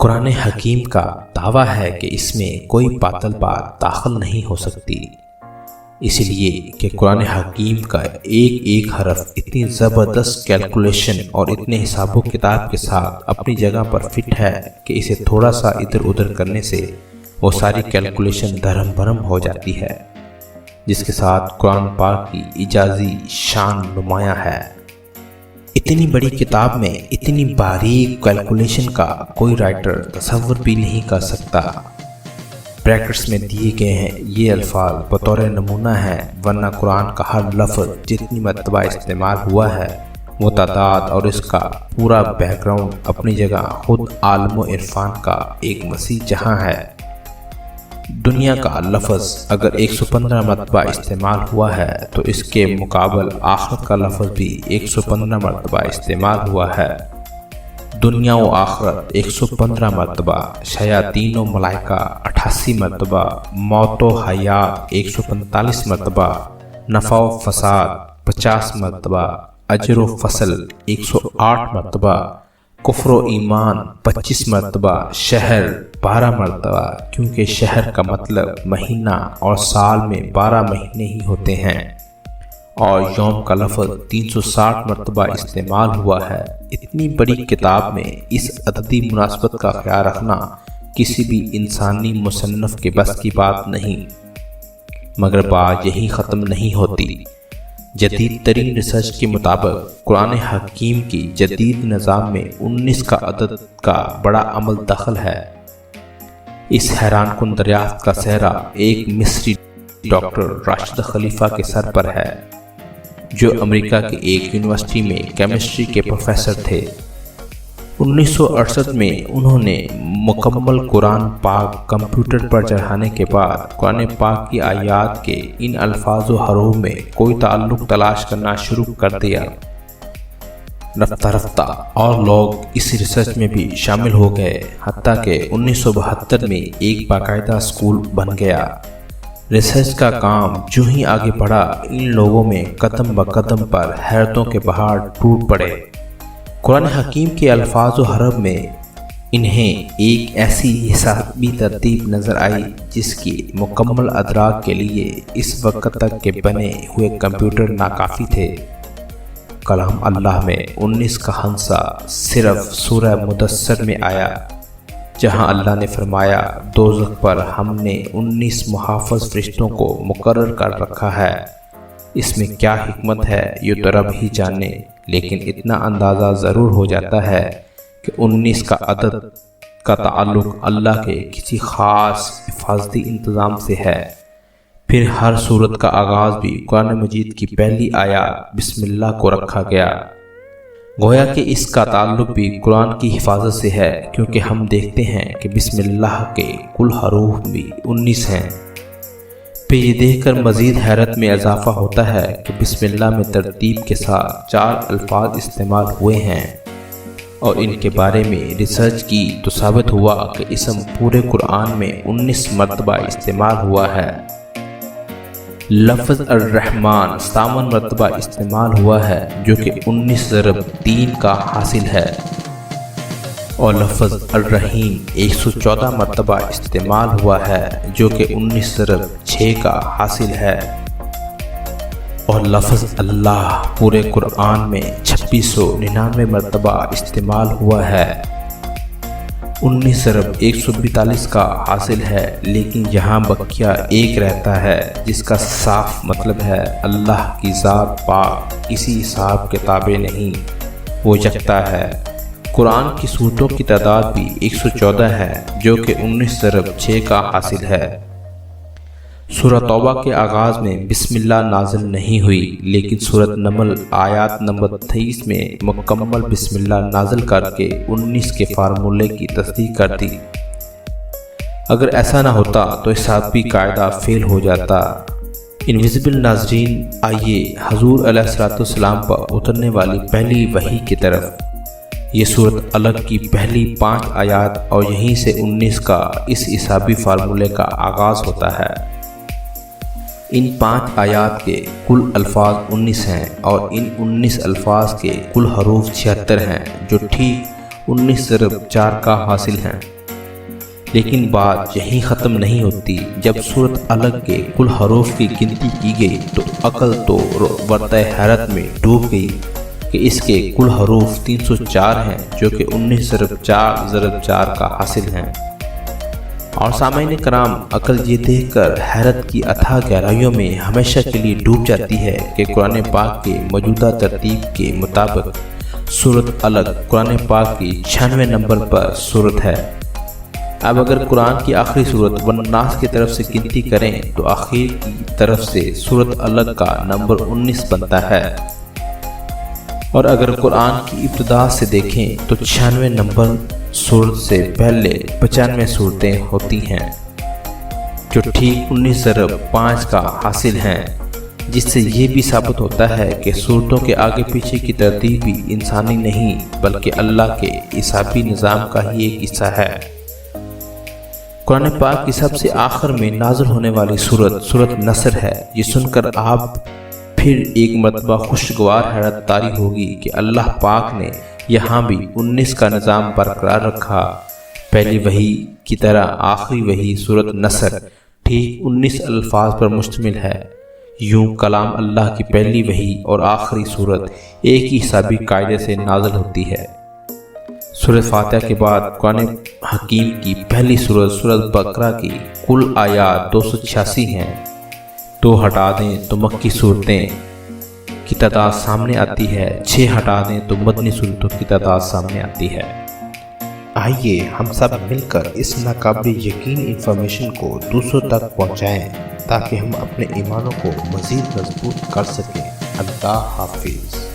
قرآن حکیم کا دعویٰ ہے کہ اس میں کوئی باطل بات داخل نہیں ہو سکتی، اس لیے کہ قرآن حکیم کا ایک ایک حرف اتنی زبردست کیلکولیشن اور اتنے حساب و کتاب کے ساتھ اپنی جگہ پر فٹ ہے کہ اسے تھوڑا سا ادھر ادھر کرنے سے وہ ساری کیلکولیشن دھرم بھرم ہو جاتی ہے، جس کے ساتھ قرآن پاک کی اعجازی شان نمایاں ہے۔ اتنی بڑی کتاب میں اتنی باریک کیلکولیشن کا کوئی رائٹر تصور بھی نہیں کر سکتا۔ بریکٹس میں دیے گئے ہیں یہ الفاظ بطور نمونہ ہیں، ورنہ قرآن کا ہر لفظ جتنی مرتبہ استعمال ہوا ہے وہ تعداد اور اس کا پورا بیک گراؤنڈ اپنی جگہ خود عالم و عرفان کا ایک وسیع جہاں ہے۔ دنیا کا لفظ اگر 115 مرتبہ استعمال ہوا ہے تو اس کے مقابل آخرت کا لفظ بھی 115 مرتبہ استعمال ہوا ہے۔ دنیا و آخرت 115 مرتبہ، شیاطین و ملائکہ 88 مرتبہ، موت و حیات 145 مرتبہ، نفع و فساد 50 مرتبہ، اجر و فصل 108 مرتبہ، کفر و ایمان 25 مرتبہ، شہر 12 مرتبہ، کیونکہ شہر کا مطلب مہینہ اور سال میں 12 مہینے ہی ہوتے ہیں، اور یوم کا لفظ 360 مرتبہ استعمال ہوا ہے۔ اتنی بڑی کتاب میں اس عددی مناسبت کا خیال رکھنا کسی بھی انسانی مصنف کے بس کی بات نہیں، مگر بات یہی ختم نہیں ہوتی۔ جدید ترین ریسرچ کے مطابق قرآن حکیم کی جدید نظام میں 19 کا عدد کا بڑا عمل دخل ہے۔ اس حیران کن دریافت کا سہرا ایک مصری ڈاکٹر راشد خلیفہ کے سر پر ہے، جو امریکہ کے ایک یونیورسٹی میں کیمسٹری کے پروفیسر تھے۔ 1968 میں انہوں نے مکمل قرآن پاک کمپیوٹر پر چڑھانے کے بعد قرآن پاک کی آیات کے ان الفاظ و حروف میں کوئی تعلق تلاش کرنا شروع کر دیا۔ رفتہ رفتہ اور لوگ اس ریسرچ میں بھی شامل ہو گئے، حتیٰ کہ 1972 میں ایک باقاعدہ اسکول بن گیا۔ ریسرچ کا کام جو ہی آگے بڑھا، ان لوگوں میں قدم بقدم پر حیرتوں کے پہاڑ ٹوٹ پڑے۔ قرآن حکیم کے الفاظ و حرف میں انہیں ایک ایسی حسابی ترتیب نظر آئی جس کی مکمل ادراک کے لیے اس وقت تک کے بنے ہوئے کمپیوٹر ناکافی تھے۔ کلام اللہ میں 19 کا ہنسا صرف سورہ مدثر میں آیا، جہاں اللہ نے فرمایا دوزخ پر ہم نے 19 محافظ فرشتوں کو مقرر کر رکھا ہے۔ اس میں کیا حکمت ہے یہ تو رب ہی جانے، لیکن اتنا اندازہ ضرور ہو جاتا ہے کہ 19 کا عدد کا تعلق اللہ کے کسی خاص حفاظتی انتظام سے ہے۔ پھر ہر سورت کا آغاز بھی قرآن مجید کی پہلی آیات بسم اللہ کو رکھا گیا، گویا کہ اس کا تعلق بھی قرآن کی حفاظت سے ہے، کیونکہ ہم دیکھتے ہیں کہ بسم اللہ کے کل حروف بھی 19 ہیں۔ پھر یہ دیکھ کر مزید حیرت میں اضافہ ہوتا ہے کہ بسم اللہ میں ترتیب کے ساتھ 4 الفاظ استعمال ہوئے ہیں، اور ان کے بارے میں ریسرچ کی تو ثابت ہوا کہ اسم پورے قرآن میں 19 مرتبہ استعمال ہوا ہے۔ لفظ الرحمن 57 مرتبہ استعمال ہوا ہے، جو کہ 19 ضرب 3 کا حاصل ہے، اور لفظ الرحیم 114 مرتبہ استعمال ہوا ہے، جو کہ 19 ضرب 6 کا حاصل ہے، اور لفظ اللہ پورے قرآن میں 2699 مرتبہ استعمال ہوا ہے، 19 ضرب 142 کا حاصل ہے، لیکن یہاں بقیہ ایک رہتا ہے جس کا صاف مطلب ہے اللہ کی ذات پاک کسی حساب کتابیں نہیں، وہ یکتا ہے۔ قرآن کی سورتوں کی تعداد بھی 114 ہے، جو کہ 19 ضرب 6 کا حاصل ہے۔ سورہ توبہ کے آغاز میں بسم اللہ نازل نہیں ہوئی، لیکن سورۃ نمل آیات نمبر 23 میں مکمل بسم اللہ نازل کر کے 19 کے فارمولے کی تصدیق کر دی۔ اگر ایسا نہ ہوتا تو حسابی قاعدہ فیل ہو جاتا۔ انویزیبل ناظرین، آئیے حضور علیہ السلام پر اترنے والی پہلی وحی کی طرف۔ یہ سورت الگ کی پہلی 5 آیات اور یہیں سے 19 کا اس حسابی فارمولے کا آغاز ہوتا ہے۔ ان 5 آیات کے کل الفاظ 19 ہیں، اور ان 19 الفاظ کے کل حروف 76 ہیں، جو ٹھیک 19 ضرب 4 کا حاصل ہیں۔ لیکن بات یہیں ختم نہیں ہوتی۔ جب سورۃ الگ کے کل حروف کی گنتی کی گئی تو عقل تو ورطہ حیرت میں ڈوب گئی کہ اس کے کل حروف 304 ہیں، جو کہ 19 ضرب 4 کا حاصل ہیں۔ اور سامعین کرام، عقل یہ دیکھ کر حیرت کی اتھاہ گہرائیوں میں ہمیشہ کے لیے ڈوب جاتی ہے کہ قرآن پاک کے موجودہ ترتیب کے مطابق سورۃ الگ قرآن پاک کی 96 نمبر پر سورت ہے۔ اب اگر قرآن کی آخری سورت والناس کی طرف سے گنتی کریں تو آخر کی طرف سے سورۃ الگ کا نمبر 19 بنتا ہے، اور اگر قرآن کی ابتدا سے دیکھیں تو 96 نمبر سورت سے پہلے 95 صورتیں ہوتی ہیں، جو ٹھیک 19 ضرب 5 کا حاصل ہیں، جس سے یہ بھی ثابت ہوتا ہے کہ صورتوں کے آگے پیچھے کی ترتیب بھی انسانی نہیں بلکہ اللہ کے حسابی نظام کا ہی ایک حصہ ہے۔ قرآن پاک کی سب سے آخر میں نازل ہونے والی سورت نصر ہے۔ یہ سن کر آپ پھر ایک مرتبہ خوشگوار حیرت طاری ہوگی کہ اللہ پاک نے یہاں بھی 19 کا نظام برقرار رکھا۔ پہلی وحی کی طرح آخری وحی سورت نصر ٹھیک 19 الفاظ پر مشتمل ہے۔ یوں کلام اللہ کی پہلی وحی اور آخری سورت ایک ہی حسابی قاعدے سے نازل ہوتی ہے۔ سورۃ فاتحہ کے بعد قرآن حکیم کی پہلی سورت بقرہ کی کل آیات 286 ہیں۔ 2 ہٹا دیں تو مکی صورتیں کی تعداد سامنے آتی ہے، 6 ہٹا دیں تو مدنی صورتوں کی تعداد سامنے آتی ہے۔ آئیے ہم سب مل کر اس ناقابل یقین انفارمیشن کو دوسروں تک پہنچائیں تاکہ ہم اپنے ایمانوں کو مزید مضبوط کر سکیں۔ اللہ حافظ۔